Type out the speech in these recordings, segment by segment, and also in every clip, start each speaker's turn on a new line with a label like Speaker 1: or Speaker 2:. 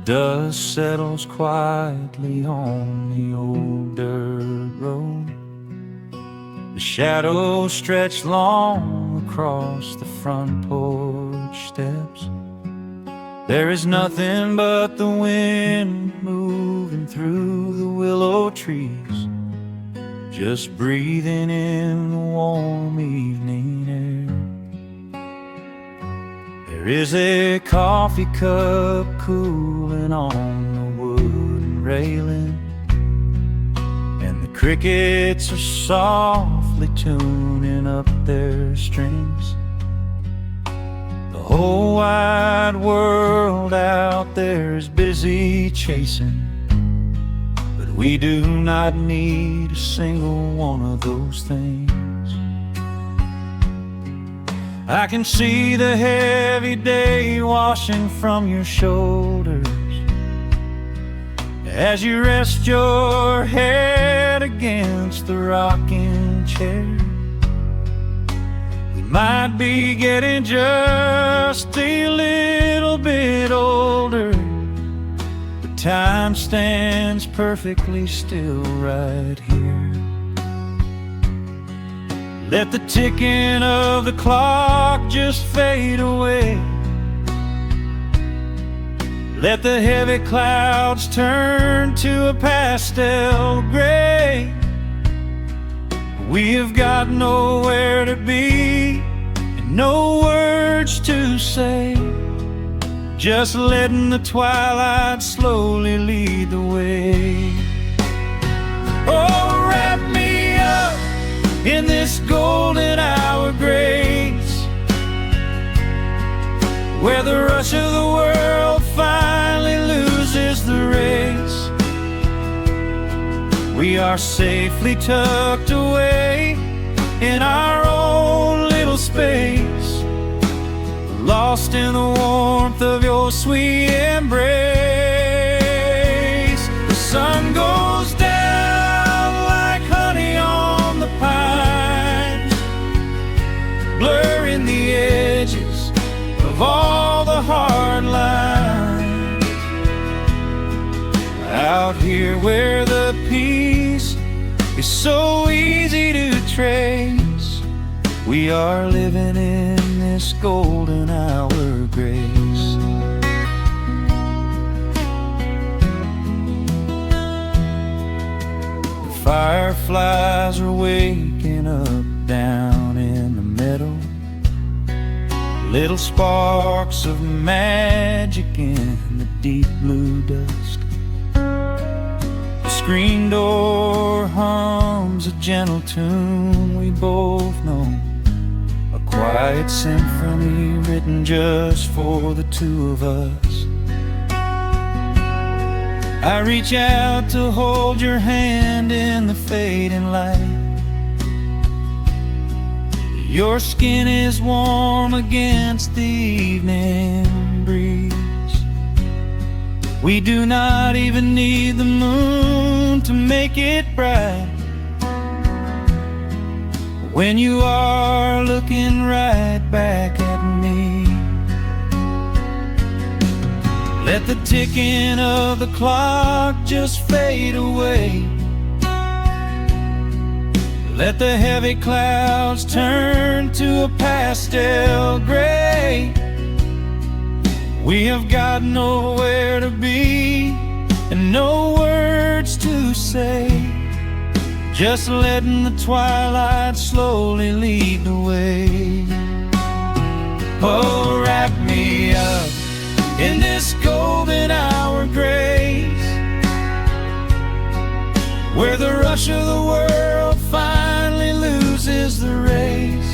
Speaker 1: Dust settles quietly on the old dirt road. The shadows stretch long across the front porch steps. There is nothing but the wind moving through the willow trees, just breathing in the warm evening air. There is a coffee cup cooling on the wooden railing, and the crickets are softly tuning up their strings. The whole wide world out there is busy chasing, but we do not need a single one of those things. I can see the heavy day washing from your shoulders as you rest your head against the rocking chair. We might be getting just a little bit older, but time stands perfectly still right here. Let the ticking of the clock just fade away. Let the heavy clouds turn to a pastel gray. We have got nowhere to be and no words to say, just letting the twilight slowly lead the way. Oh, wrap me up in this golden hour grace, where the rush of the world finally loses the race. We are safely tucked away in our own little space, lost in the warmth of your sweet embrace. The sun goes down like honey on the pines, blurring the edges of all the hard lines. Out here where the peace is so easy to trace, we are living in this golden hour grace. The fireflies are waking up down in the meadow, little sparks of magic in the deep blue dusk. The screen door hums a gentle tune we both know, a quiet symphony written just for the two of us. I reach out to hold your hand in the fading light. Your skin is warm against the evening breeze. We do not even need the moon to make it bright, when you are looking right back at me. Let the ticking of the clock just fade away. Let the heavy clouds turn to a pastel gray. We have got nowhere to be and no words to say, just letting the twilight slowly lead the way. Oh, wrap me up in this golden hour grace, where the rush of the world finally loses the race.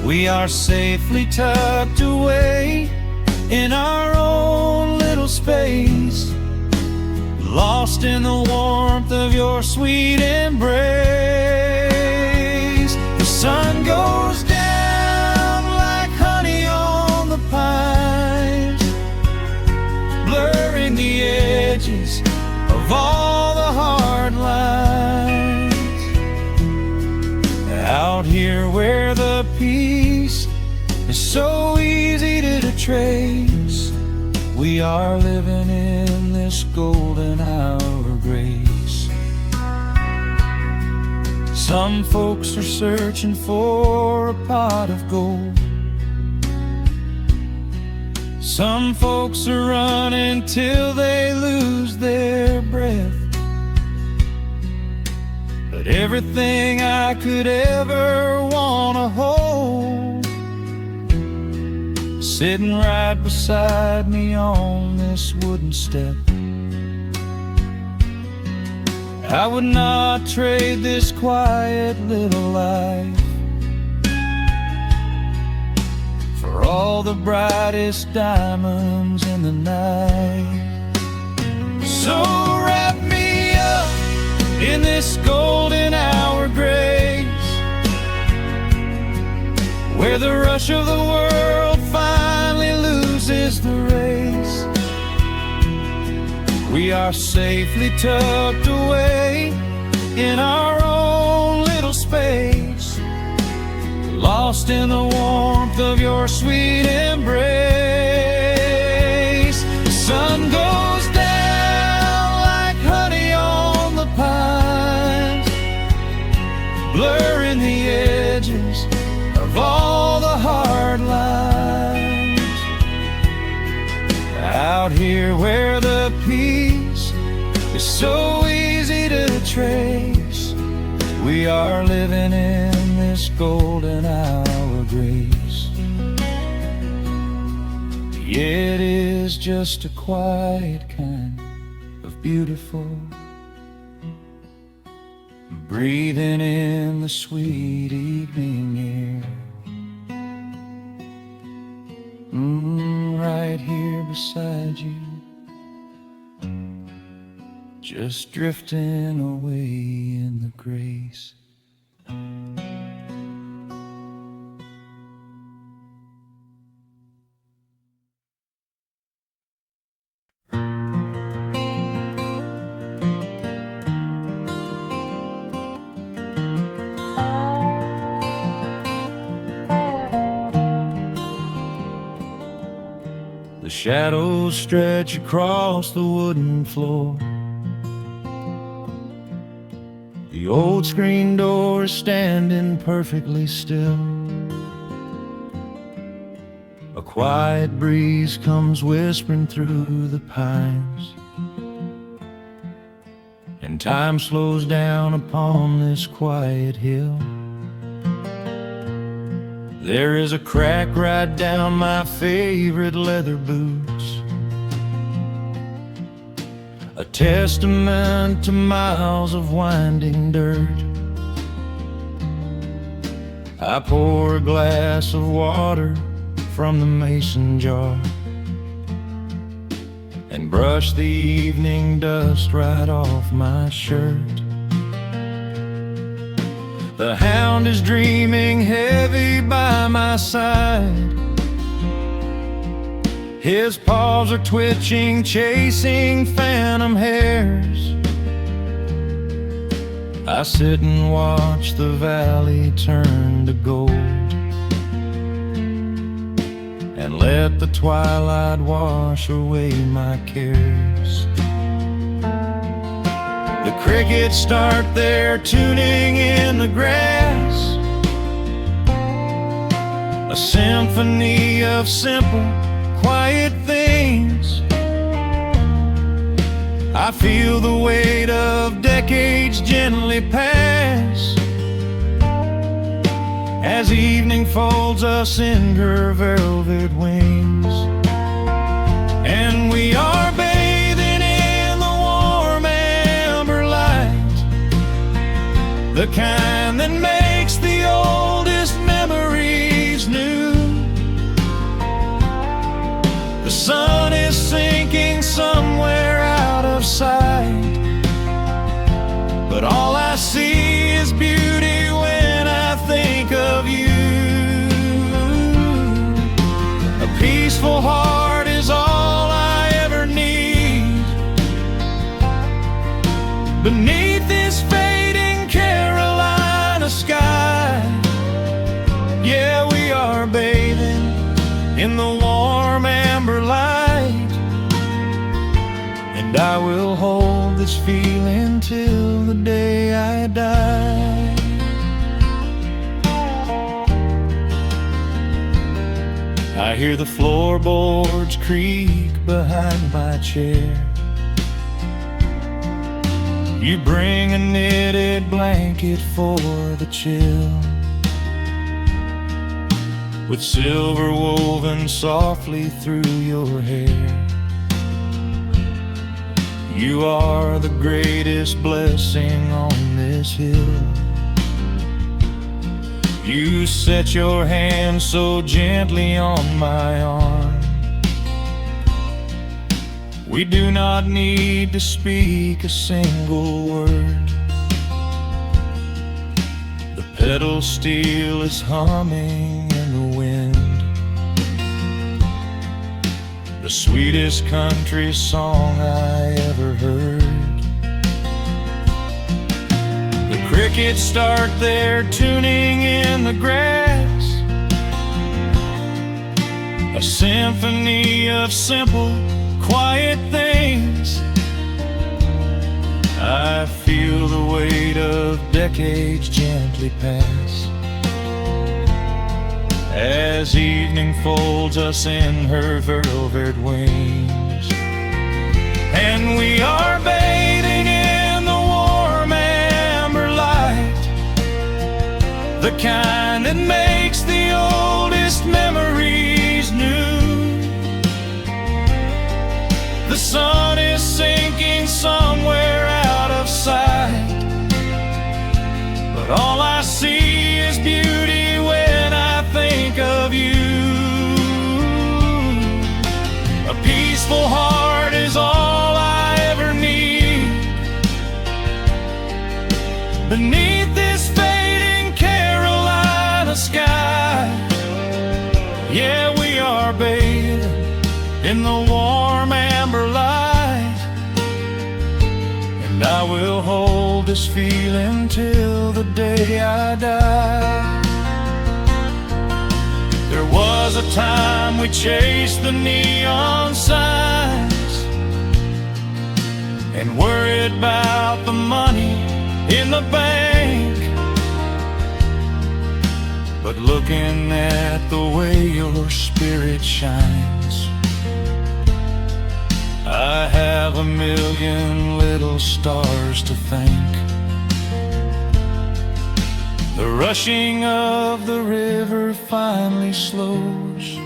Speaker 1: We are safely tucked away in our own little space, lost in the warmth of your sweet embrace. The sun goes down like honey on the pines, blurring the edges of all the hard lines. Out here where the peace is so easy to trace, we We are living in this golden hour of grace. Some folks are searching for a pot of gold. Some folks are running till they lose their breath. But everything I could ever want to hold, sitting right beside me on this wooden step. I would not trade this quiet little life for all the brightest diamonds in the night. So wrap me up in this golden hour grace, where the rush of the world finally loses the race. We are safely tucked away in our own little space, lost in the warmth of your sweet embrace. The sun goes down like honey on the pines, blurring the edges of all the hard lines. Out here where the peace is so easy to trace, we are living in this golden hour grace. Yeah, it is just a quiet kind of beautiful, breathing in the sweet evening air. Right here beside you, just drifting away in the grace. The shadows stretch across the wooden floor. The old screen door is standing perfectly still. A quiet breeze comes whispering through the pines, and time slows down upon this quiet hill. There is a crack right down my favorite leather boots, a testament to miles of winding dirt. I pour a glass of water from the mason jar and brush the evening dust right off my shirt. The hound is dreaming heavy by my side. His paws are twitching, chasing phantom hares. I sit and watch the valley turn to gold, and let the twilight wash away my cares. The crickets start their tuning in the grass, a symphony of simple, quiet things. I feel the weight of decades gently pass, as evening folds us in her velvet wings. And we are bathing in the warm amber light, the kind that makes the oldest memories new. The sun is sinking somewhere out of sight, but all I see is beauty when I think of you. A peaceful heart is all I ever need beneath this fading Carolina sky. Yeah, we are bathing in the warm amber light, and I will hold this feeling till the day I die. I hear the floorboards creak behind my chair. You bring a knitted blanket for the chill, with silver woven softly through your hair. You are the greatest blessing on this hill. You set your hand so gently on my arm. We do not need to speak a single word. The pedal steel is humming in the wind, the sweetest country song I ever heard. The crickets start their tuning in the grass, a symphony of simple, quiet things. I feel the weight of decades gently pass, as evening folds us in her velvet wings. And we are bathing in the warm amber light, the kind that makes the oldest memories new. The sun is sinking somewhere out of sight, but all I see is beauty when I think of you. A peaceful heart is all I ever need. Beneath this fading Carolina sky, yeah, we are bathing in the warm amber light, and I will hold this feeling till the day I die. There was a time we chased the neon signs and worried about the money in the bank, but looking at the way your spirit shines, I have a million little stars to thank. The rushing of the river finally slows,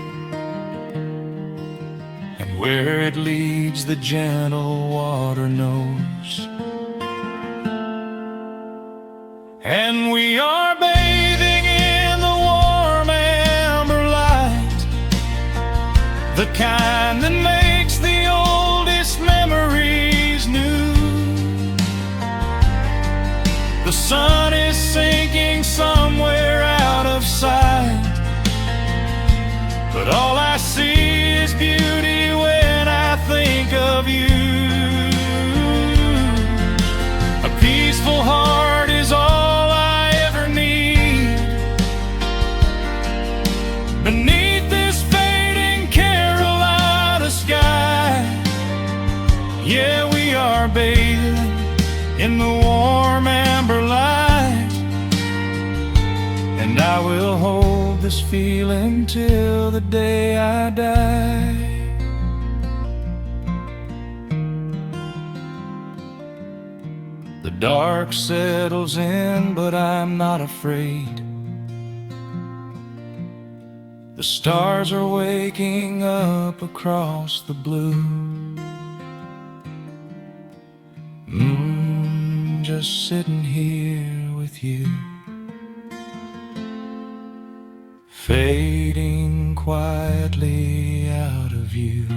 Speaker 1: and where it leads the gentle water knows. And we are bathing in the warm amber light, the kind that makes the oldest memories new. The sun is sinking somewhere out of sight, but all I see is beauty when I think of you. A peaceful heart is all I ever need. Beneath this fading Carolina sky, yeah, we are bathing in the warm amber light, and I will hold this feeling till the day I die. The dark settles in, but I'm not afraid. The stars are waking up across the blue. Just sitting here with you, fading quietly out of view.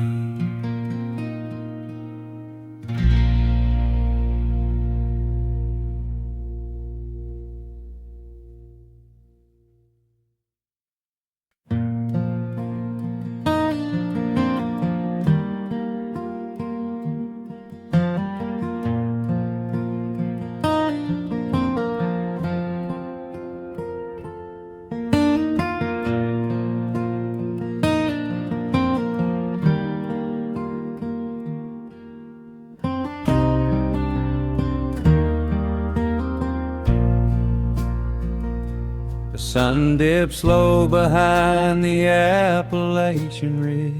Speaker 1: sun dips low behind the Appalachian Ridge.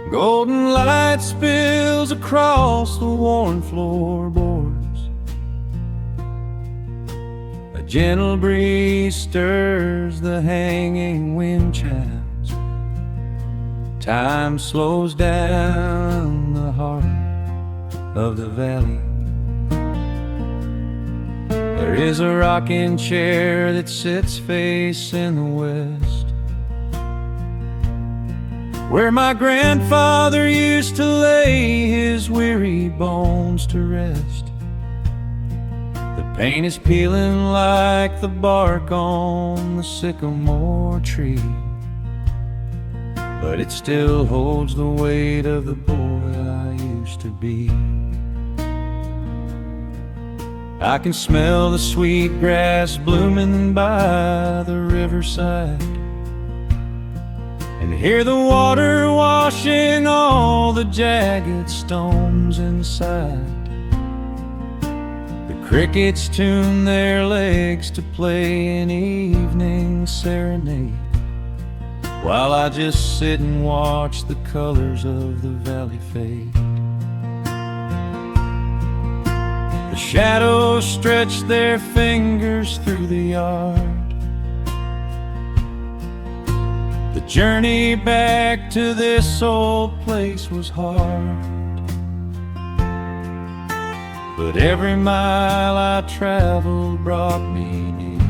Speaker 1: Golden light spills across the worn floorboards. A gentle breeze stirs the hanging wind chimes. Time slows down the heart of the valley. There is a rocking chair that sits facing the west, where my grandfather used to lay his weary bones to rest. The paint is peeling like the bark on the sycamore tree, but it still holds the weight of the boy I used to be. I can smell the sweet grass blooming by the riverside, and hear the water washing all the jagged stones inside. The crickets tune their legs to play an evening serenade, while I just sit and watch the colors of the valley fade. The shadows stretch their fingers through the yard. The journey back to this old place was hard, but every mile I traveled brought me near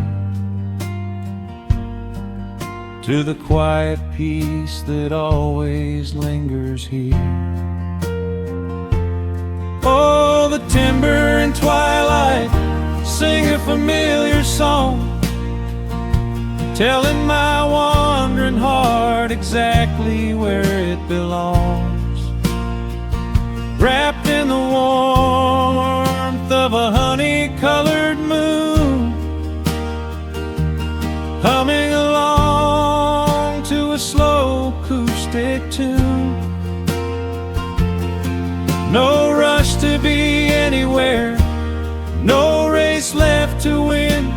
Speaker 1: to the quiet peace that always lingers here. Oh, the timber and twilight sing a familiar song, telling my wandering heart exactly where it belongs. Wrapped in the warmth of a honey-colored moon, humming along to a slow acoustic tune. No rush to be anywhere, no race left to win,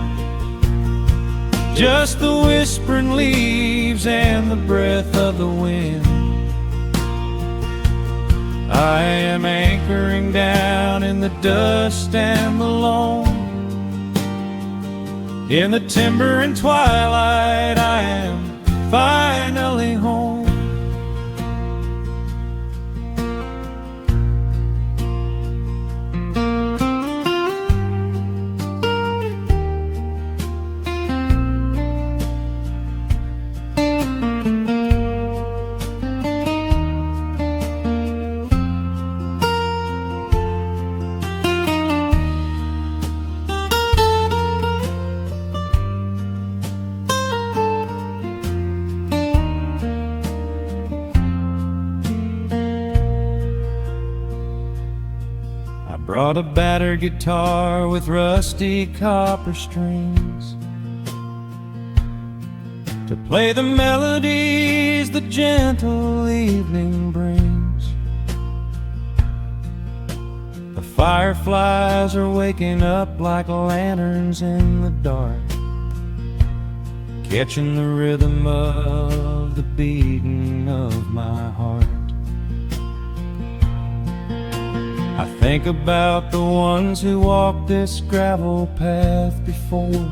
Speaker 1: just the whispering leaves and the breath of the wind. I am anchoring down in the dust and the loam. In the timber and twilight I am finally home. Brought a battered guitar with rusty copper strings to play the melodies the gentle evening brings. The fireflies are waking up like lanterns in the dark, catching the rhythm of the beating of my heart. I think about the ones who walked this gravel path before,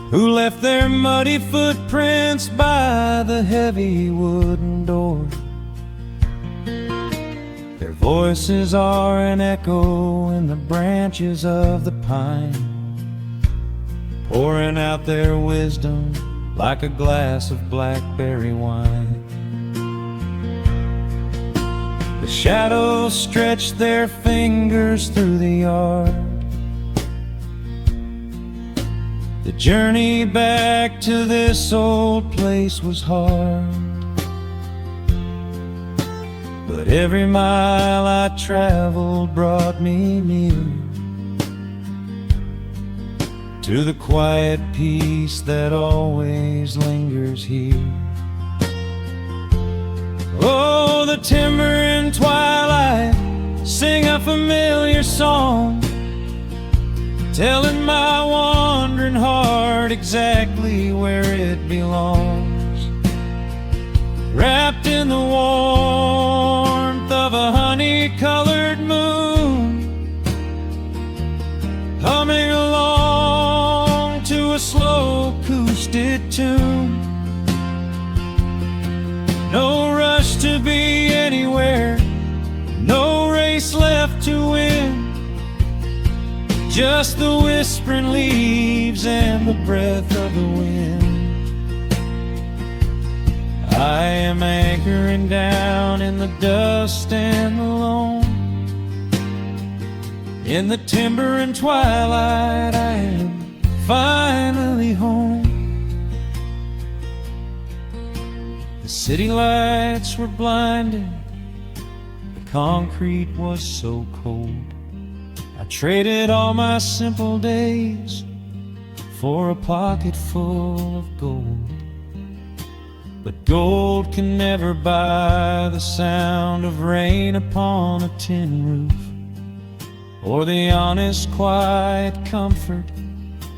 Speaker 1: who left their muddy footprints by the heavy wooden door. Their voices are an echo in the branches of the pine, pouring out their wisdom like a glass of blackberry wine. The shadows stretch their fingers through the yard. The journey back to this old place was hard, but every mile I traveled brought me near to the quiet peace that always lingers here. Oh, the timber and twilight sing a familiar song, telling my wandering heart exactly where it belongs. Wrapped in the warmth of a honey-colored moon, humming along to a slow acoustic tune. No rush to be anywhere, no race left to win, just the whispering leaves and the breath of the wind. I am anchoring down in the dust and the loam. In the timber and twilight, I am finally home. The city lights were blinding, the concrete was so cold. I traded all my simple days for a pocket full of gold. But gold can never buy the sound of rain upon a tin roof, or the honest, quiet comfort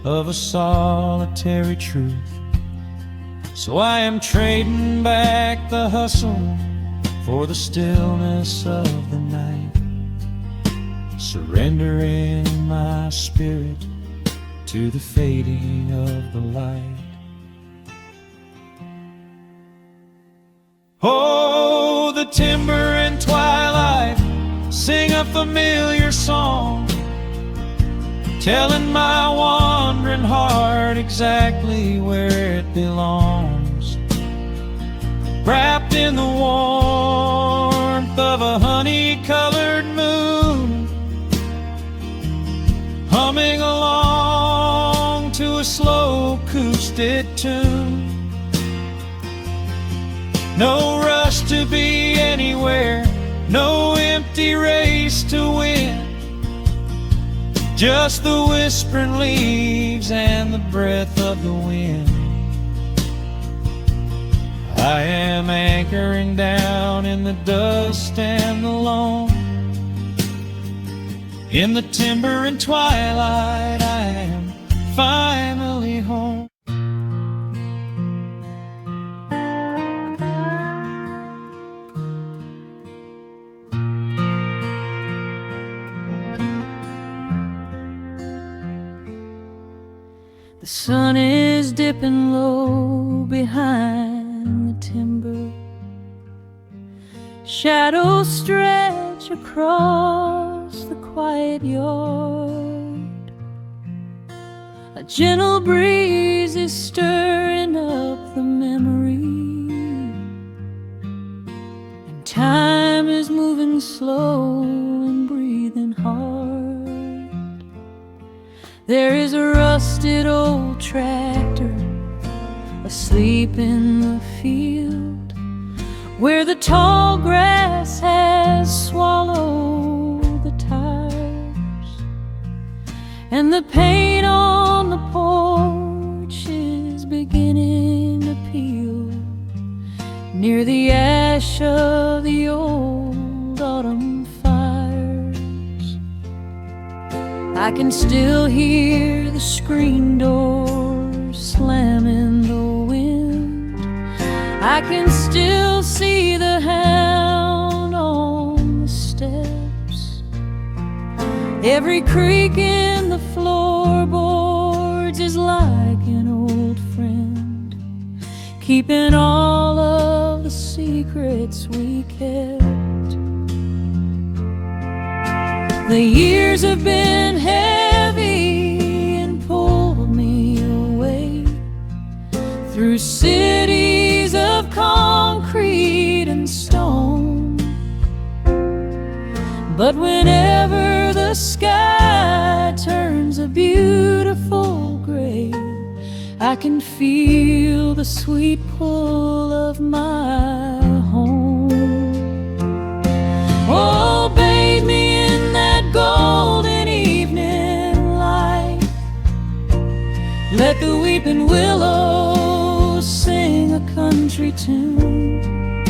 Speaker 1: of a solitary truth. So I am trading back the hustle for the stillness of the night, surrendering my spirit to the fading of the light. Oh, the timber and twilight sing a familiar song, telling my wandering heart exactly where it belongs. Wrapped in the warmth of a honey-colored moon, humming along to a slow acoustic tune. No rush to be anywhere, no empty race to win, just the whispering leaves and the breath of the wind. I am anchoring down in the dust and the loam. In the timber and twilight, I am finally home.
Speaker 2: The sun is dipping low behind the timber. Shadows stretch across the quiet yard. A gentle breeze is stirring up the memory, and time is moving slow and breathing hard. There is a rusted old tractor asleep in the field, where the tall grass has swallowed the tires, and the paint on the porch is beginning to peel near the ash of the old autumn fires. I can still hear the screen door slam in the wind. I can still see the hound on the steps. Every creak in the floorboards is like an old friend, keeping all of the secrets we kept. The years have been heavy and pulled me away through cities of concrete and stone. But whenever the sky turns a beautiful gray, I can feel the sweet pull of my home. Oh, bathe me in that golden evening light. Let the weeping willows sing a country tune.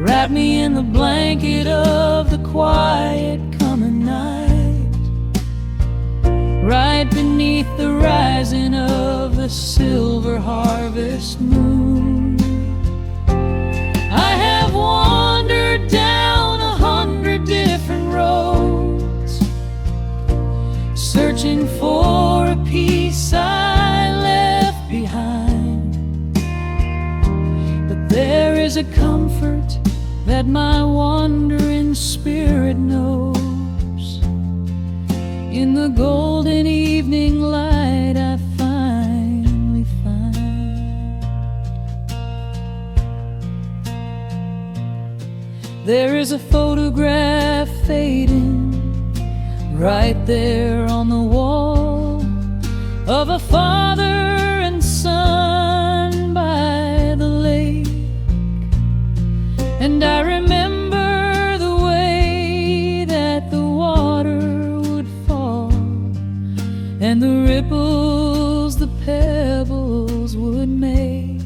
Speaker 2: Wrap me in the blanket of the quiet coming night. the rising of the silver harvest moon. I have wandered down 100 different roads, searching for a peace I left behind. But there is a comfort that my wandering spirit knows. In the golden evening light I finally find. There is a photograph fading right there on the wall of a father and son by the lake. And I remember the way that the water would fall, and the ripples the pebbles would make.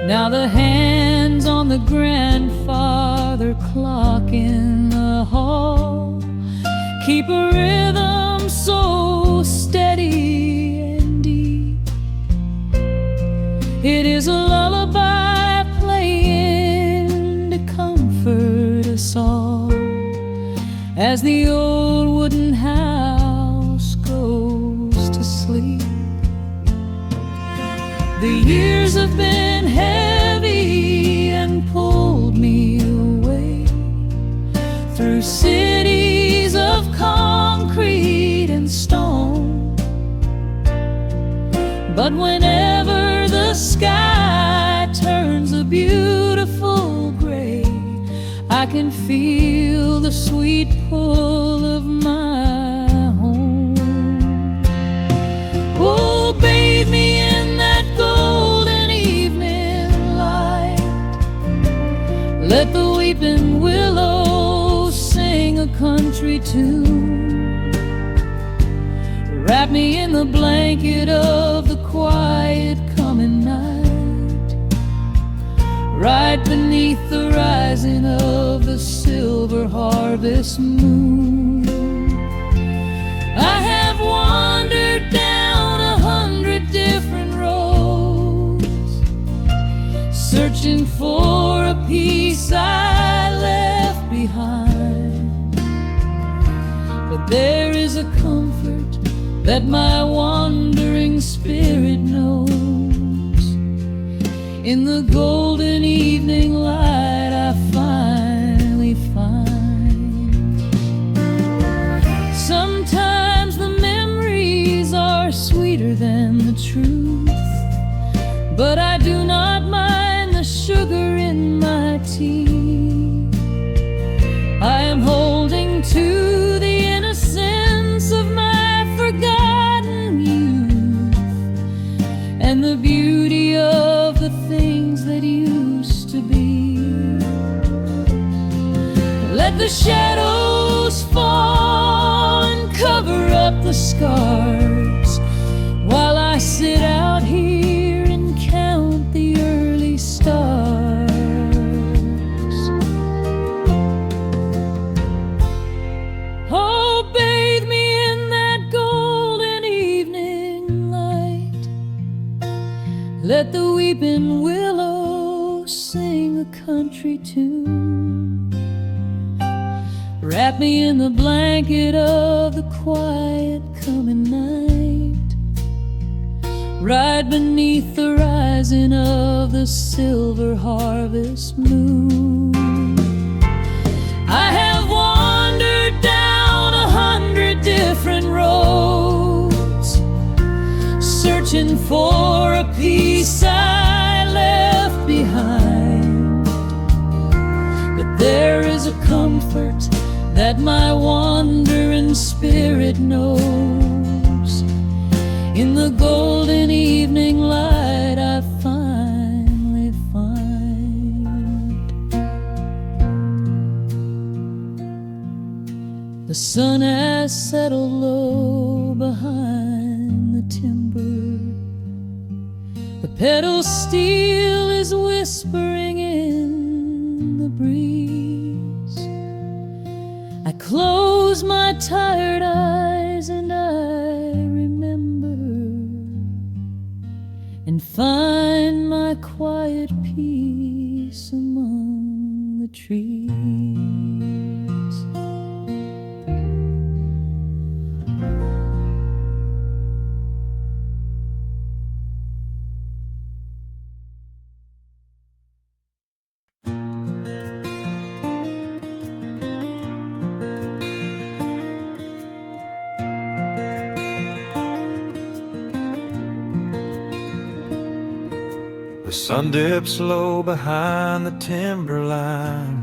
Speaker 2: Now the hands on the grandfather clock in the hall keep a rhythm so steady and deep. It is a lullaby playing to comfort us all as the old wooden house goes to sleep. The years have been heavy and pulled me away through cities of concrete and stone. But whenever the sky turns a beautiful gray, I can feel the sweet pull of my home. Oh, bathe me in that golden evening light. Let the weeping willow sing a country tune. Wrap me in the blanket of the quiet coming night, right beneath the rising of the silver harvest moon. I have wandered down 100 different roads, searching for a peace I left behind. But there is a comfort that my wandering spirit knows. In the golden evening light I finally find. Sometimes the memories are sweeter than the truth, but I do not mind the sugar in my tea. I am holding to the innocence of my forgotten youth and the beauty of the things that used to be. Let the shadows fall and cover up the scars while I sit out here and count the early stars. Oh, bathe me in that golden evening light. Let the weeping willow sing a country tune. Wrap me in the blanket of the quiet coming night, right beneath the rising of the silver harvest moon. I have wandered down 100 different roads, searching for a peace I left behind. But there is a comfort that my wandering spirit knows. In the golden evening light I finally find. The sun has settled low behind the timber. The pedal steel is whispering in the breeze. I close my tired eyes and I peace among the trees.
Speaker 1: The sun dips low behind the timberline.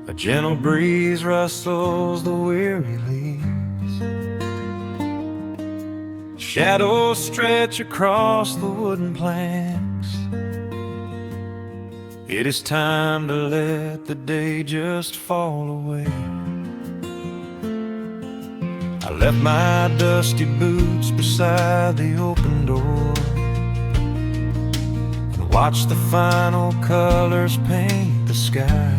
Speaker 1: A gentle breeze rustles the weary leaves. Shadows stretch across the wooden planks. It is time to let the day just fall away. I left my dusty boots beside the open door. Watch the final colors paint the sky.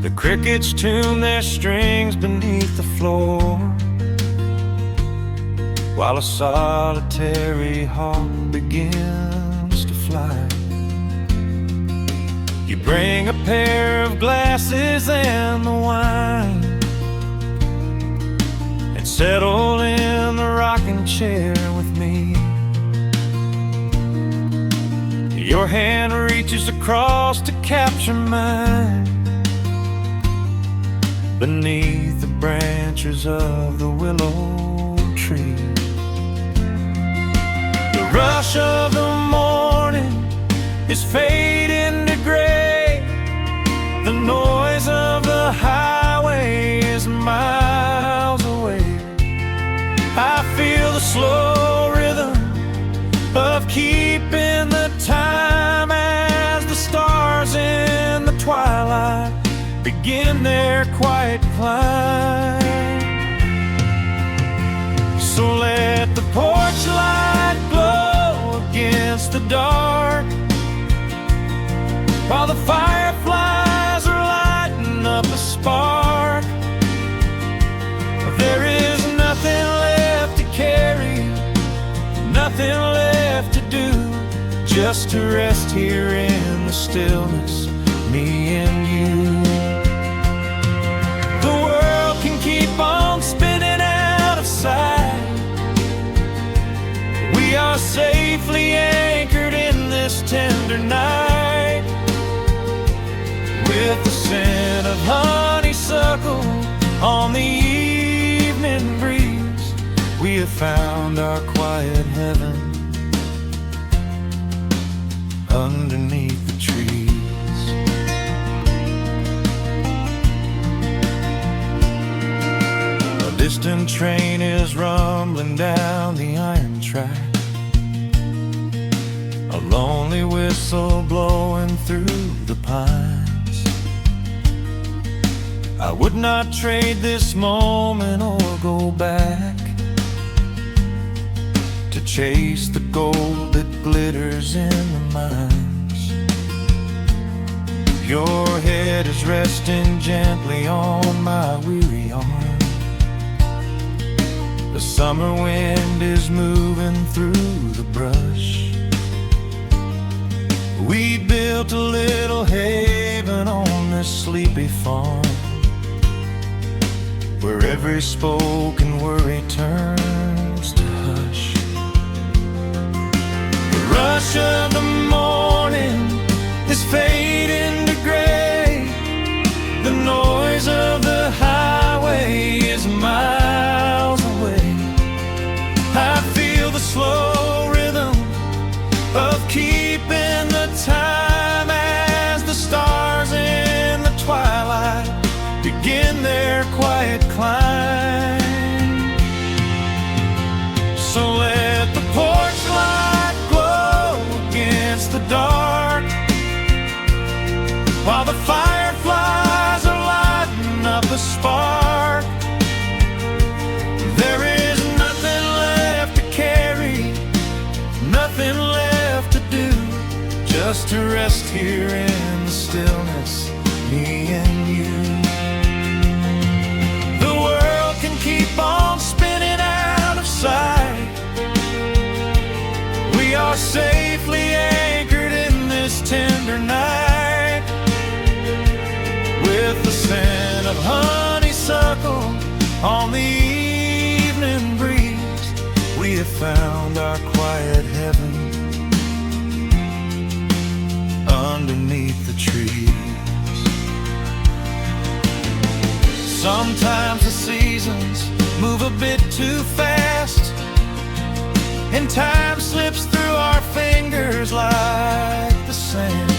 Speaker 1: The crickets tune their strings beneath the floor, while a solitary hawk begins to fly. You bring a pair of glasses and the wine, and settle in the rocking chair with me. Your hand reaches across to capture mine, beneath the branches of the willow tree. The rush of the morning is fading to gray. The noise of the highway is miles away. I feel the slow rhythm of keeping the time as the stars in the twilight begin their quiet climb. So let the porch light glow against the dark, while the fireflies are lighting up a spark. There is nothing left to carry, nothing left to do, just to rest here in the stillness, me and you. The world can keep on spinning out of sight. We are safely anchored in this tender night. With the scent of honeysuckle on the evening breeze, we have found our quiet heaven underneath the trees. A distant train is rumbling down the iron track, a lonely whistle blowing through the pines. I would not trade this moment or go back to chase the gold that glitters in the mines. Your head is resting gently on my weary arm. The summer wind is moving through the brush. We built a little haven on this sleepy farm, where every spoken worry turns to hush. The rush of the morning is fading to gray. The noise of the highway is miles away. I feel the slow rhythm of keeping the time as the stars in the twilight begin their quiet climb. So let the porch light glow against the dark, while the fireflies are lighting up a spark. There is nothing left to carry, nothing left to do, just to rest here in the stillness, me and you. Keep on spinning out of sight. We are safely anchored in this tender night. With the scent of honeysuckle on the evening breeze, we have found our quiet heaven underneath the trees. Sometimes the seasons move a bit too fast, and time slips through our fingers like the sand.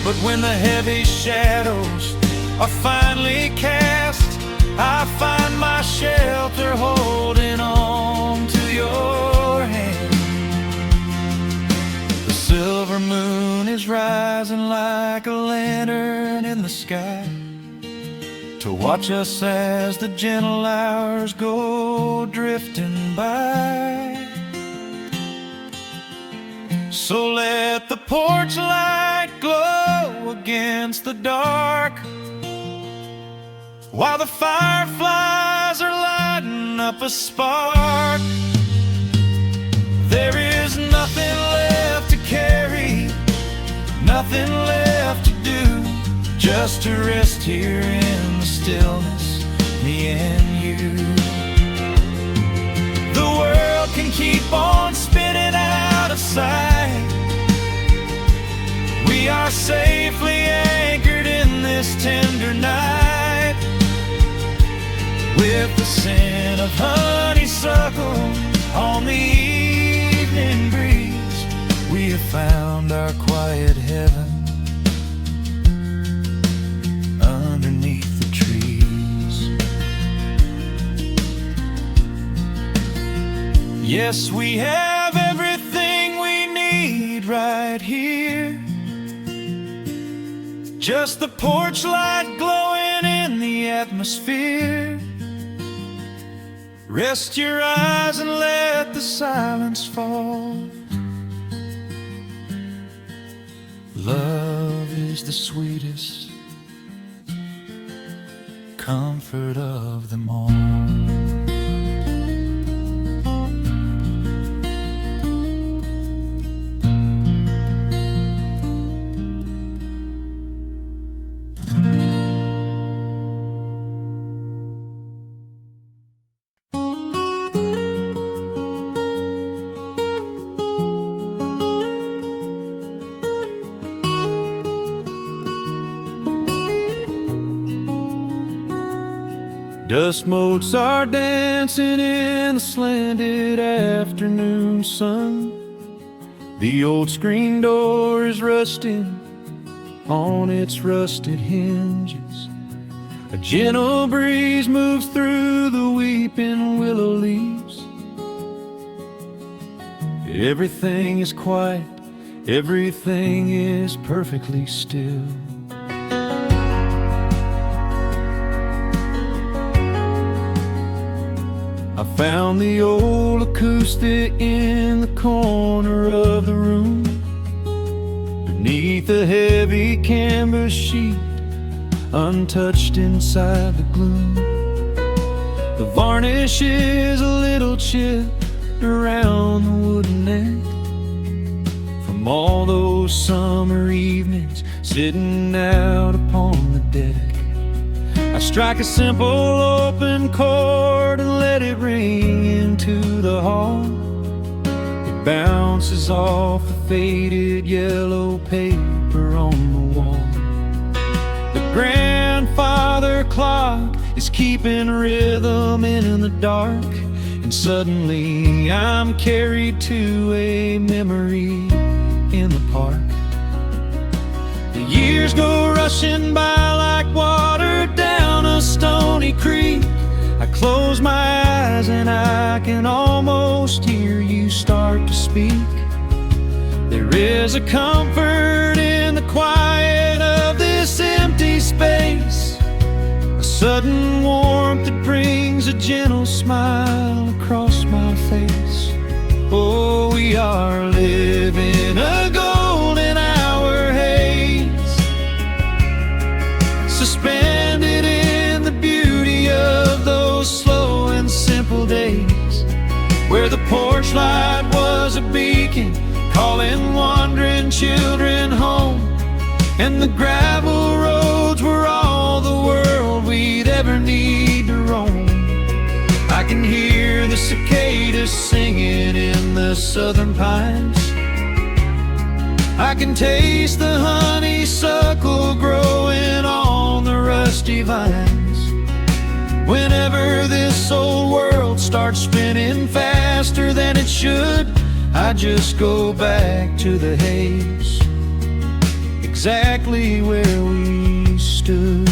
Speaker 1: But when the heavy shadows are finally cast, I find my shelter holding on to your hand. The silver moon is rising like a lantern in the sky to watch us as the gentle hours go drifting by. So let the porch light glow against the dark, while the fireflies are lighting up a spark. There is nothing left to carry, nothing left to do, just to rest here in the stillness, me and you. The world can keep on spinning out of sight. We are safely anchored in this tender night. With the scent of honeysuckle on the evening breeze, we have found our quiet heaven underneath the trees. Yes, we have everything we need right here. Just the porch light glowing in the atmosphere. Rest your eyes and let the silence fall. Love is the sweetest comfort of them all. Dust motes are dancing in the slanted afternoon sun. The old screen door is rusting on its rusted hinges. A gentle breeze moves through the weeping willow leaves. Everything is quiet, everything is perfectly still. I found the old acoustic in the corner of the room, beneath a heavy canvas sheet, untouched inside the gloom. The varnish is a little chipped around the wooden neck from all those summer evenings sitting out upon the deck. I strike a simple open chord and let it ring into the hall. It bounces off the faded yellow paper on the wall. The grandfather clock is keeping rhythm in the dark, and suddenly I'm carried to a memory in the park. The years go rushing by like water down a stony creek. I close my eyes and I can almost hear you start to speak. There is a comfort in the quiet of this empty space, a sudden warmth that brings a gentle smile across my face. Oh, we are living a golden hour haze, suspended in the beauty of those slow and simple days, where where the porch light was a beacon, calling wandering children home, and the gravel roads were all the world we'd ever need to roam. I can hear the cicadas singing in the southern pines. I can taste the honeysuckle growing on the rusty vines. Whenever this old world starts spinning faster than it should, I just go back to the haze, exactly where we stood.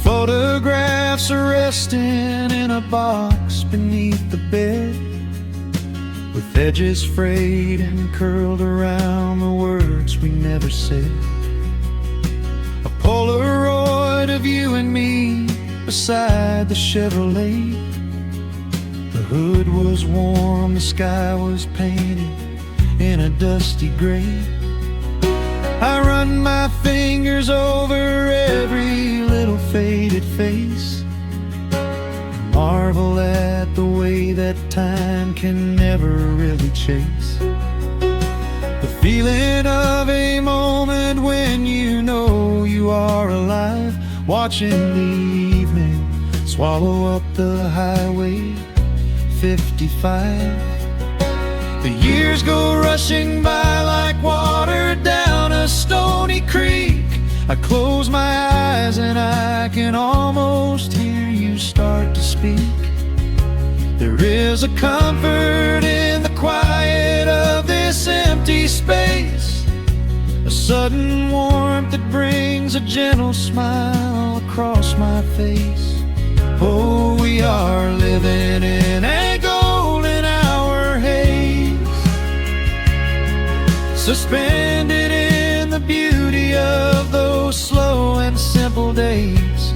Speaker 1: Photographs are resting in a box beneath the bed, with edges frayed and curled around the words we never said. A Polaroid of you and me beside the Chevrolet. The hood was warm, the sky was painted in a dusty gray. I run my fingers over every little faded face, marvel at the way that time can never really chase. The feeling of a moment when you know you are alive, watching the evening swallow up the highway 55. The years go rushing by like water down a stony creek. I close my eyes and I can almost hear you start to speak. There is a comfort in the quiet of this empty space, a sudden warmth that brings a gentle smile across my face. Oh, we are living in a golden hour haze, suspended in the beauty of those slow and simple days,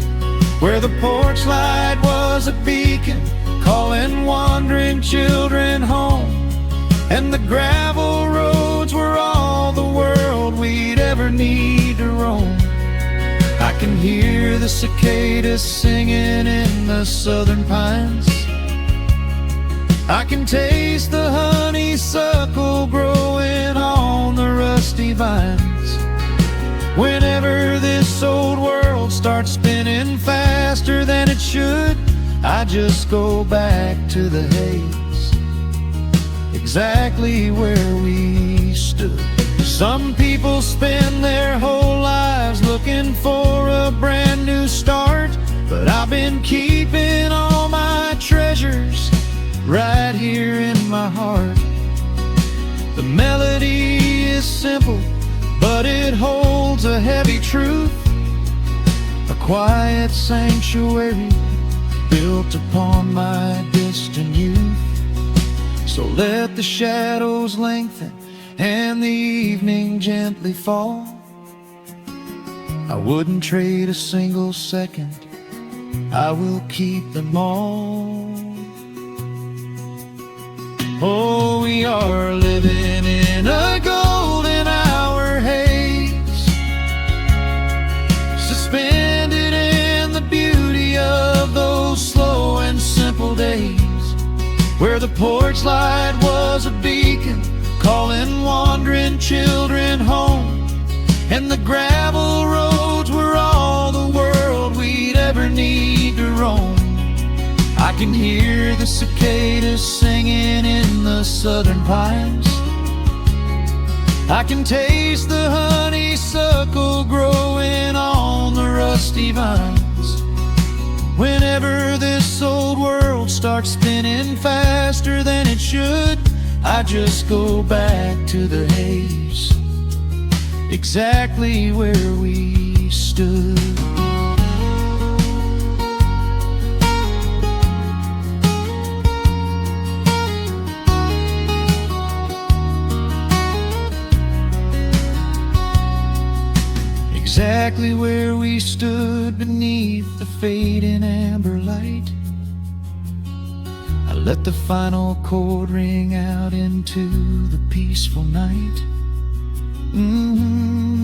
Speaker 1: where the porch light was a beacon, calling wandering children home, and the gravel roads were all the world we'd ever need to roam. I can hear the cicadas singing in the southern pines. I can taste the honeysuckle growing on the rusty vines. Whenever this old world starts spinning faster than it should, I just go back to the haze, exactly where we stood. Some people spend their whole lives looking for a brand new start, but I've been keeping all my treasures right here in my heart. The melody is simple, but it holds a heavy truth, a quiet sanctuary built upon my distant youth. So let the shadows lengthen and the evening gently fall. I wouldn't trade a single second, I will keep them all. Oh, we are living in a golden hour haze, suspended in the beauty of those slow and simple days, where the porch light was a beacon, calling wandering children home, and the gravel roads were all the world we'd ever need to roam. I can hear the cicadas singing in the southern pines. I can taste the honeysuckle growing on the rusty vines. Whenever this old world starts spinning faster than it should, I just go back to the haze, exactly where we stood. Exactly where we stood beneath the fading amber light. I let the final chord ring out into the peaceful night.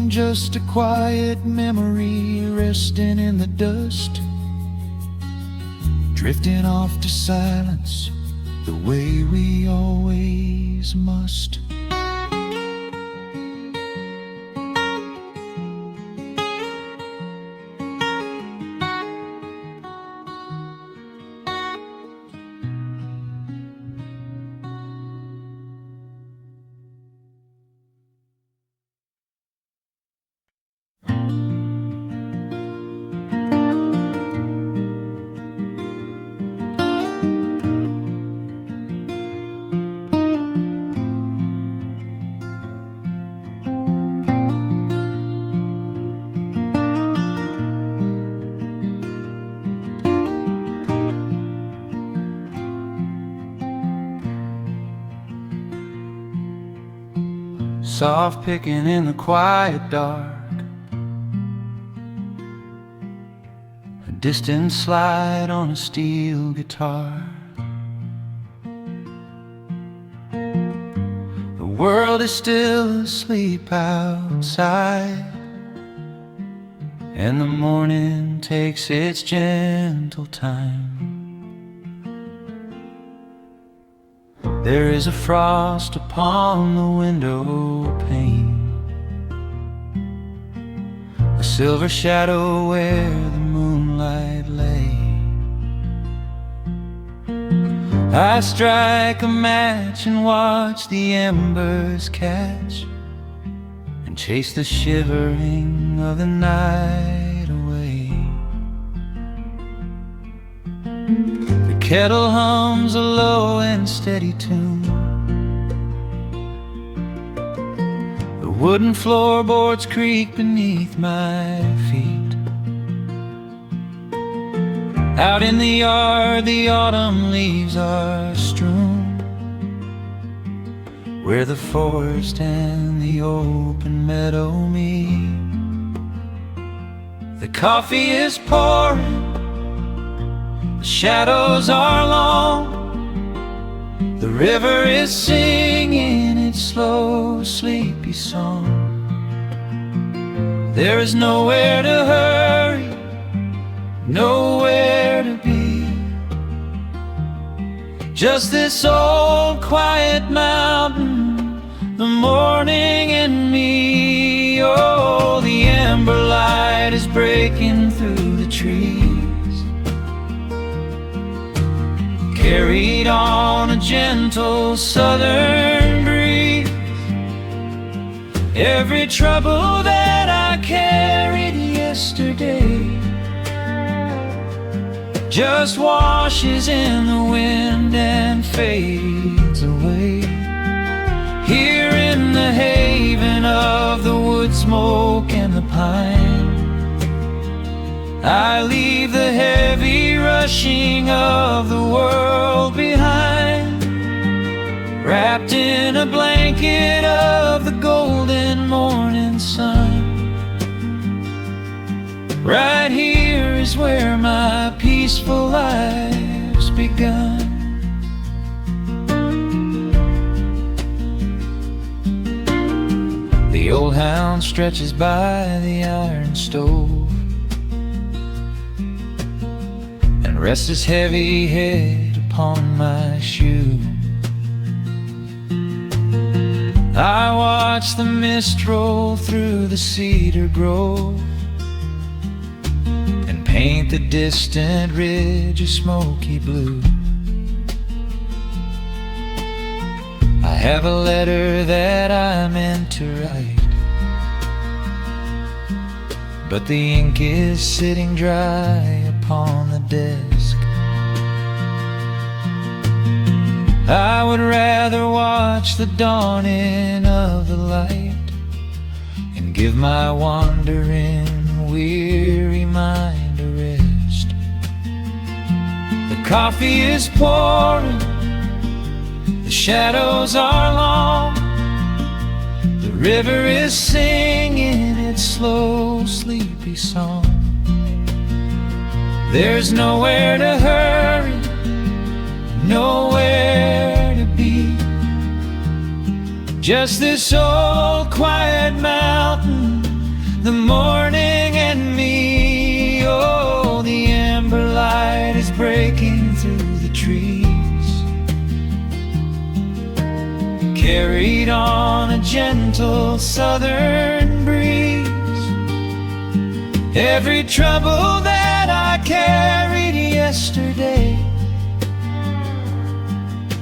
Speaker 1: Just a quiet memory resting in the dust, drifting off to silence the way we always must.
Speaker 3: Soft picking in the quiet dark, a distant slide on a steel guitar. The world is still asleep outside, and the morning takes its gentle time. There is a frost upon the window pane, a silver shadow where the moonlight lay. I strike a match and watch the embers catch, and chase the shivering of the night away. The kettle hums a low and steady tune, the wooden floorboards creak beneath my feet. Out in the yard the autumn leaves are strewn, where the forest and the open meadow meet. The coffee is pouring, the shadows are long, the river is singing its slow, sleepy song. There is nowhere to hurry, nowhere to be, just this old quiet mountain, the morning and me. Oh, the ember light is breaking through the trees, carried on a gentle southern breeze. Every trouble that I carried yesterday just washes in the wind and fades away. Here in the haven of the wood smoke and the pine, I leave the heavy rushing of the world behind, wrapped in a blanket of the golden morning sun. Right here is where my peaceful life's begun. The old hound stretches by the iron stove and rests his heavy head upon my shoe. I watch the mist roll through the cedar grove and paint the distant ridge a smoky blue. I have a letter that I meant to write, but the ink is sitting dry upon the desk. I would rather watch the dawning of the light and give my wandering, weary mind a rest. The coffee is pouring, the shadows are long, the river is singing its slow, sleepy song. There's nowhere to hurry, nowhere to be. Just this old quiet mountain, the morning and me. Oh, the amber light is breaking through the trees, carried on a gentle southern breeze. Every trouble that I carried yesterday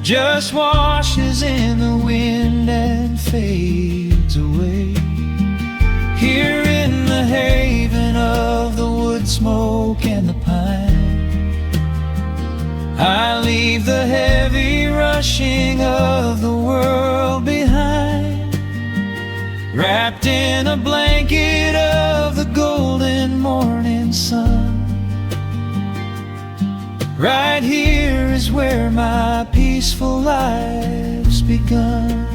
Speaker 3: just washes in the wind and fades away. Here in the haven of the wood smoke and the pine, I leave the heavy rushing of the world behind, wrapped in a blanket of the golden morning sun. Right here is where my peaceful life's begun.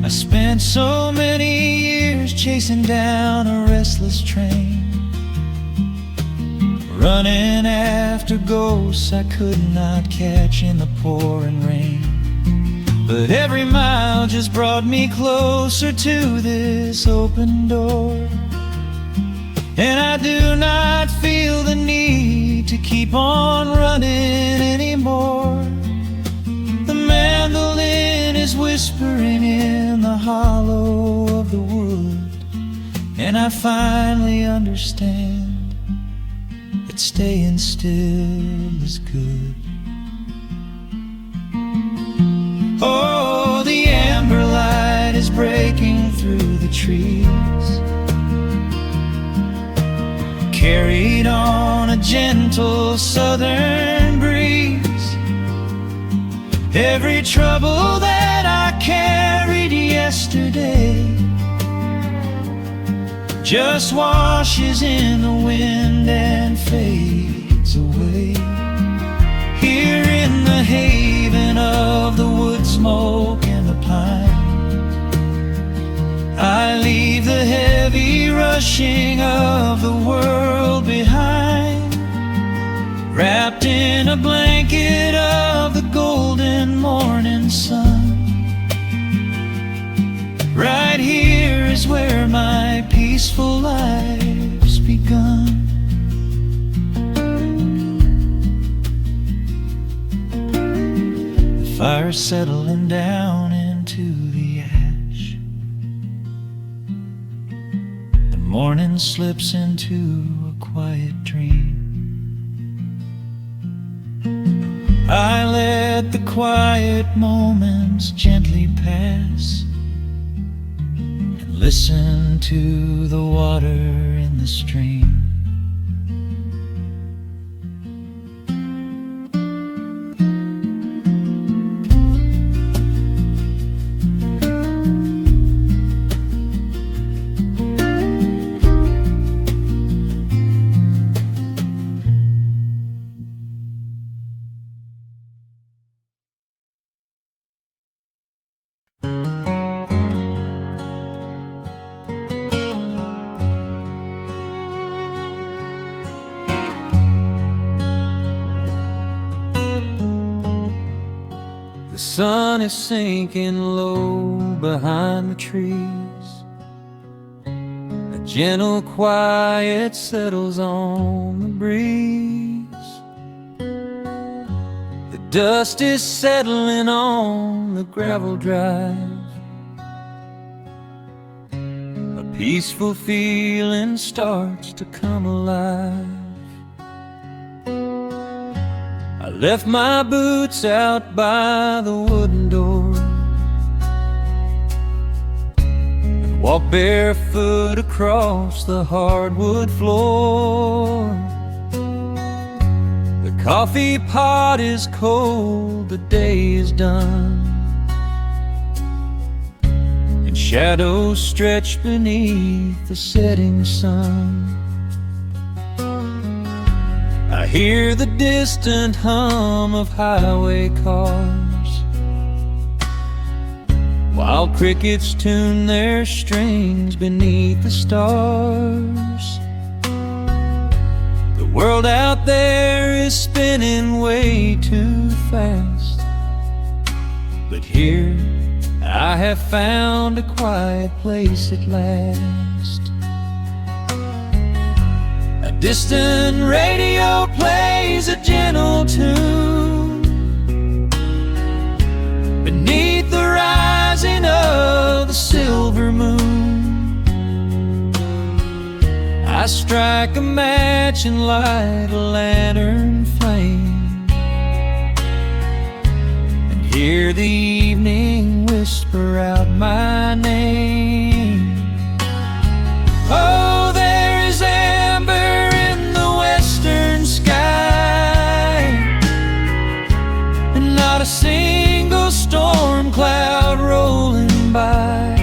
Speaker 3: I spent so many years chasing down a restless train, running after ghosts I could not catch in the pouring rain. But every mile just brought me closer to this open door, and I do not feel the need to keep on running anymore. The mandolin is whispering in the hollow of the wood, and I finally understand that staying still is good. Oh, the amber light is breaking through the trees, carried on a gentle southern breeze. Every trouble that I carried yesterday just washes in the wind and fades away. Here in the haven of the wood smoke and the pine, I leave the heavy rushing of the world behind, wrapped in a blanket of the golden morning sun. Right here is where my peaceful life's begun. The fire's settling down into the ash, the morning slips into a quiet dream. I let the quiet moments gently pass and listen to the water in the stream. The sun is sinking low behind the trees. A gentle quiet settles on the breeze. The dust is settling on the gravel drive. A peaceful feeling starts to come alive. I left my boots out by the wooden door and walked barefoot across the hardwood floor. The coffee pot is cold, the day is done, and shadows stretch beneath the setting sun. I hear the distant hum of highway cars, while crickets tune their strings beneath the stars. The world out there is spinning way too fast, but here I have found a quiet place at last. A distant radio plays a gentle tune beneath the rising of the silver moon. I strike a match and light a lantern flame, and hear the evening whisper out my name. Oh, there is amber in the western sky, and not a single storm cloud rolling by.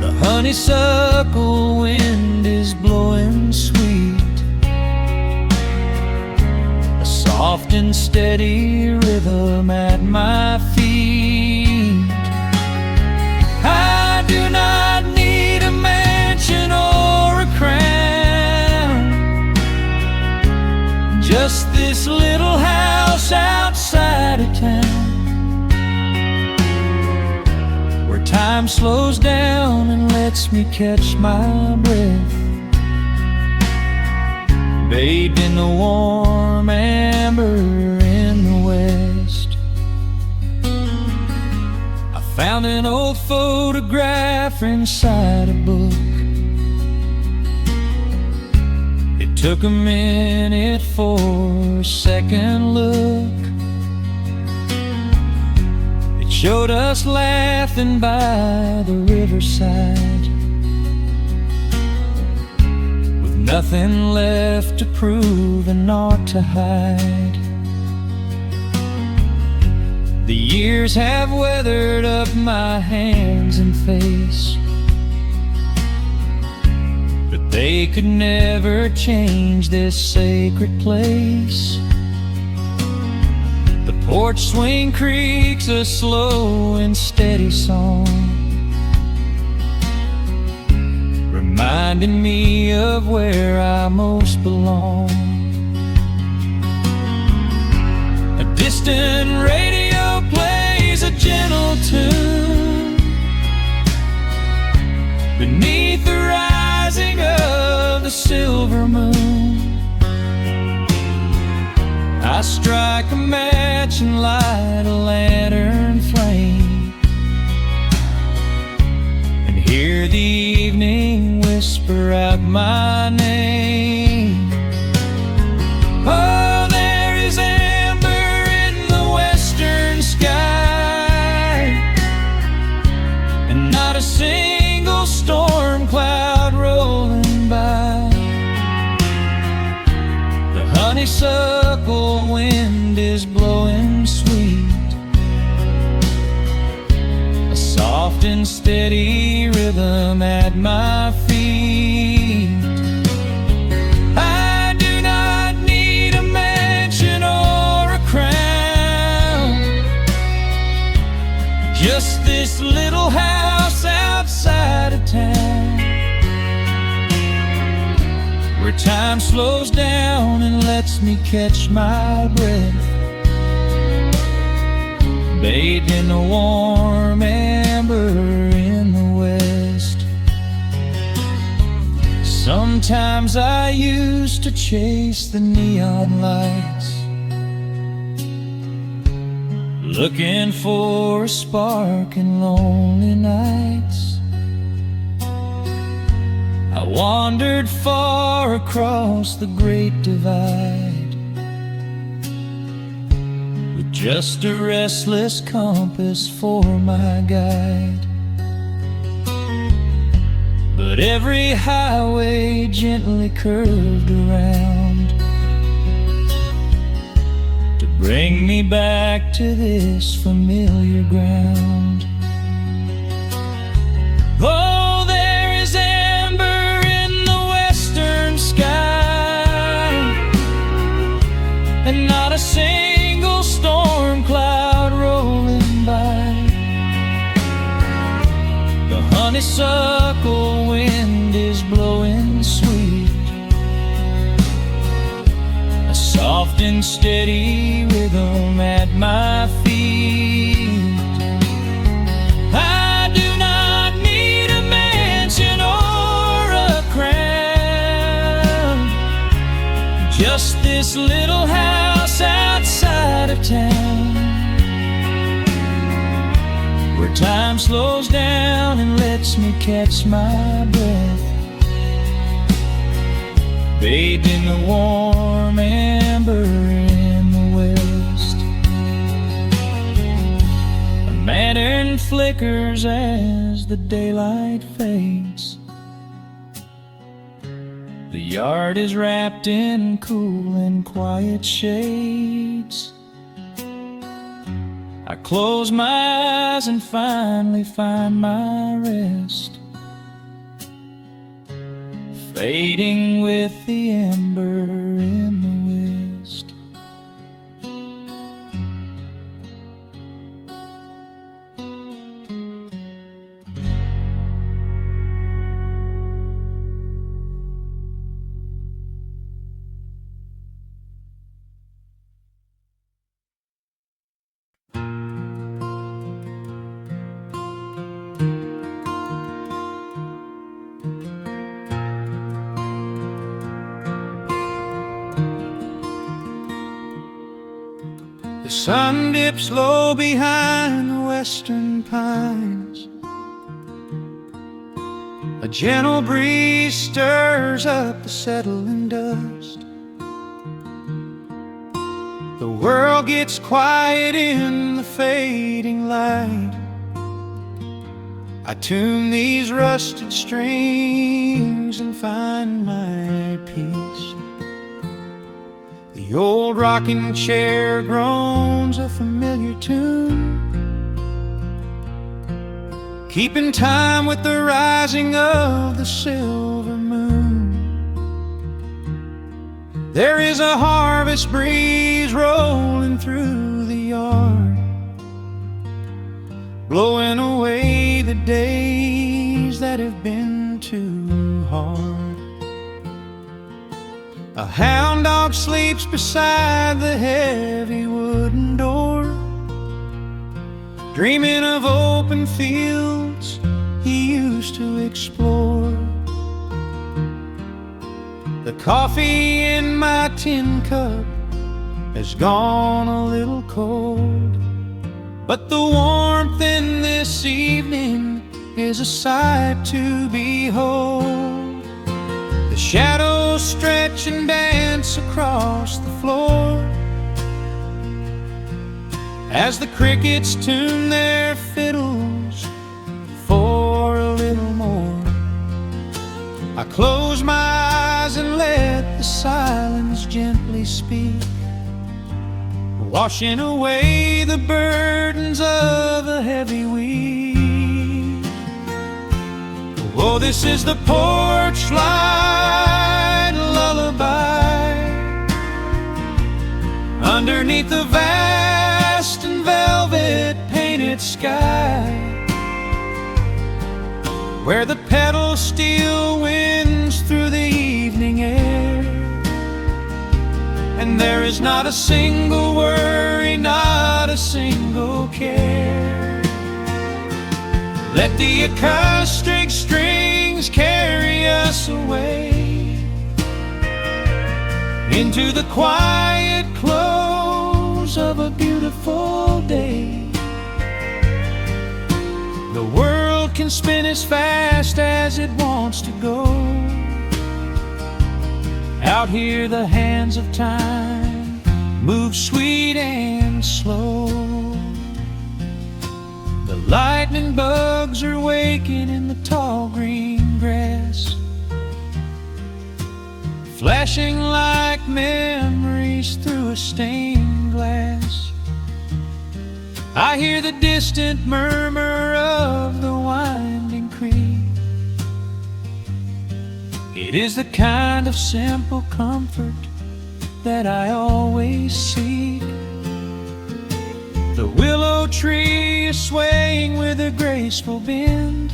Speaker 3: The honeysuckle wind is blowing sweet, a soft and steady rhythm at my feet. I do not need a mansion or a crown, just this little house outside of town, where time slows down and lets me catch my breath, bathed in the warm amber in the west. I found an old photograph inside a book. It took a minute for a second look. It showed us laughing by the riverside, with nothing left to prove and naught to hide. The years have weathered up my hands and face, but they could never change this sacred place. The porch swing creaks a slow and steady song, reminding me of where I most belong. A distant radio plays a gentle tune beneath the rising of the silver moon. I strike a match and light a lantern flame, and hear the evening whisper out my name. Oh, there is amber in the western sky, and not a single storm cloud rolling by. The honeysuckle wind is blowing sweet, a soft and steady rhythm at my feet. I do not need a mansion or a crown, just this little house outside of town, where time slows down and lets me catch my breath, bathed in the warm amber in the west. Sometimes I used to chase the neon lights, looking for a spark in lonely nights. I wandered far across the great divide, with just a restless compass for my guide. But every highway gently curved around to bring me back to this familiar ground. Oh, there is amber in the western sky, and not a single storm cloud rolling by. The honeysuckle wind is blowing sweet, soft and steady rhythm at my feet. I do not need a mansion or a crown, just this little house outside of town, where time slows down and lets me catch my breath, bathed in the warm amber in the west. A lantern flickers as the daylight fades. The yard is wrapped in cool and quiet shades. I close my eyes and finally find my rest, fading with the ember in the west. The sun dips low behind the western pines. A gentle breeze stirs up the settling dust. The world gets quiet in the fading light. I tune these rusted strings and find my peace. The old rocking chair groans a familiar tune, keeping time with the rising of the silver moon. There is a harvest breeze rolling through the yard, blowing away the days that have been too hard. A hound dog sleeps beside the heavy wooden door, dreaming of open fields he used to explore. The coffee in my tin cup has gone a little cold, but the warmth in this evening is a sight to behold. The shadows stretch and dance across the floor as the crickets tune their fiddles for a little more. I close my eyes and let the silence gently speak, washing away the burdens of a heavy week. Oh, this is the porch light lullaby underneath the vast and velvet painted sky, where the pedal steel winds through the evening air, and there is not a single worry, not a single care. Let the acoustic strings carry us away into the quiet close of a beautiful day. The world can spin as fast as it wants to go. Out here the hands of time move sweet and slow. The lightning bugs are waking in the tall green grass, flashing like memories through a stained glass. I hear the distant murmur of the winding creek. It is the kind of simple comfort that I always seek. The willow tree is swaying with a graceful bend,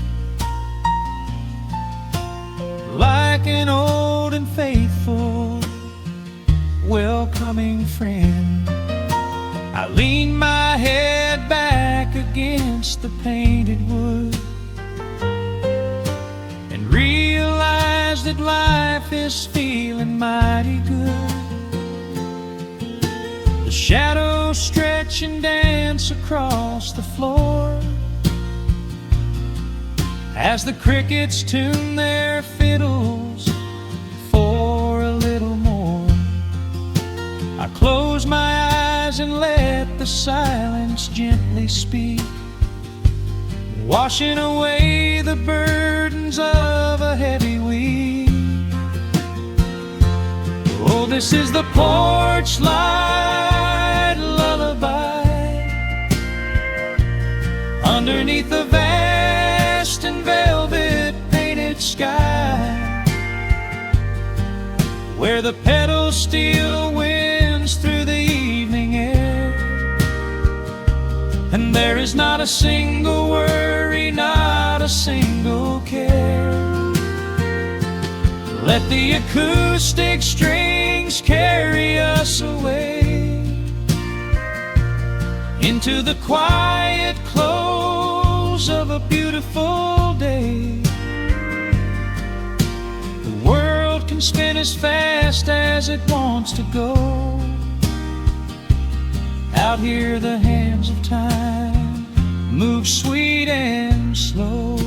Speaker 3: like an old and faithful welcoming friend. friend. I lean my head back against the painted wood and realize that life is feeling mighty good. The shadows stretch and dance across the floor as the crickets tune their fiddles for a little more. I close my eyes and let the silence gently speak, washing away the burdens of a heavy week. Oh, this is the porch light lullaby underneath the vast and velvet painted sky, where the petals still winds through the evening air, and there is not a single worry, not a single care. Let the acoustic strings carry us away into the quiet close of a beautiful day. The world can spin as fast as it wants to go. Out here the hands of time move sweet and slow.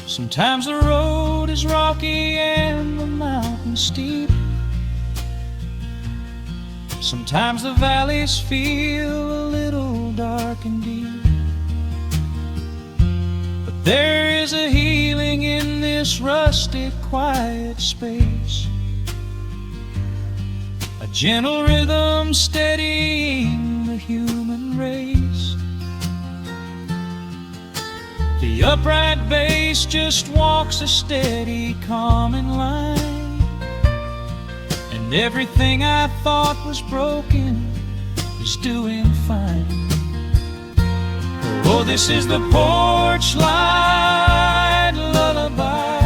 Speaker 3: Sometimes the road is rocky and the mountain steep. Sometimes the valleys feel a little dark and deep. But there is a healing in this rustic, quiet space, a gentle rhythm steadying the human race. The upright bass just walks a steady, calming line, and everything I thought was broken is doing fine. Oh, this is the porch light lullaby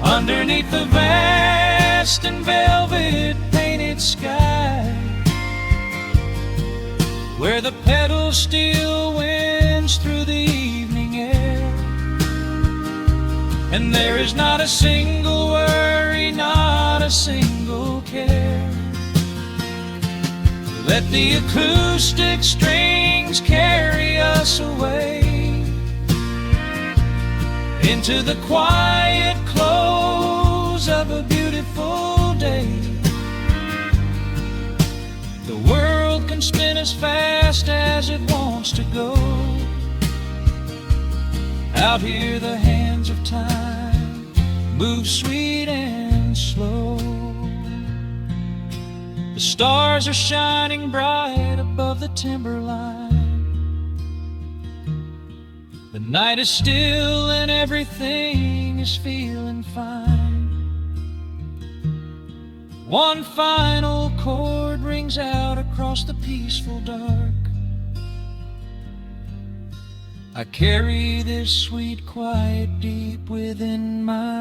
Speaker 3: underneath the vast and velvet painted sky, where the petals still winds through the evening air, and there is not a single worry, not a single care. Let the acoustic strings carry us away into the quiet close of a beautiful day. The world can spin as fast as it wants to go. Out here the hands of time move sweet and slow. The stars are shining bright above the timberline. The night is still and everything is feeling fine. One final chord rings out across the peaceful dark. I carry this sweet quiet deep within my